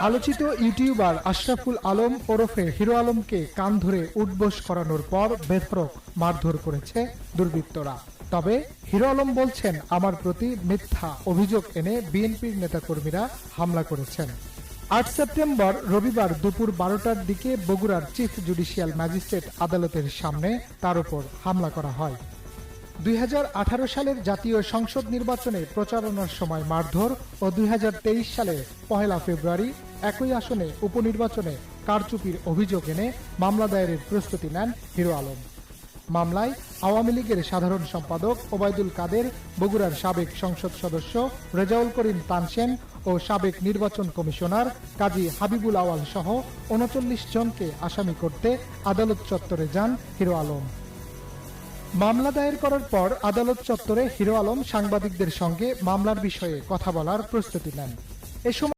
আলোচিত ইউটিউবার আশরাফুল আলম ওরফে হিরো আলমকে কান ধরে উঠবোস করানোর পর বেধড়ক মারধর করেছে দুর্বৃত্তরা। তবে হিরো আলম বলছেন, আমার প্রতি মিথ্যা অভিযোগ এনে বিএনপির নেতাকর্মীরা হামলা করেছেন। ৮ সেপ্টেম্বর রবিবার দুপুর ১২টার দিকে বগুড়ার চিফ জুডিশিয়াল ম্যাজিস্ট্রেট আদালতের সামনে তার উপর হামলা করা হয়। ২০১৮ সালের জাতীয় সংসদ নির্বাচনে প্রচারণার সময় মারধর ও ২০২৩ সালের ১ ফেব্রুয়ারি একই আসনে উপনির্বাচনে কারচুপির অভিযোগ এনে মামলা দায়েরের প্রস্তুতি নেন হিরো আলম। মামলায় আওয়ামী লীগের সাধারণ সম্পাদক ওবায়দুল কাদের, বগুড়ার সাবেক সংসদ সদস্য রেজাউল করিম তানসেন ও সাবেক নির্বাচন কমিশনার কাজী হাবিবুল আওয়াল সহ ৩৯ জনকে আসামি করতে আদালত চত্বরে যান হিরো আলম। মামলা দায়ের করার পর আদালত চত্বরে হিরো আলম সাংবাদিকদের সঙ্গে মামলার বিষয়ে কথা বলার প্রস্তুতি নেন। এ সময়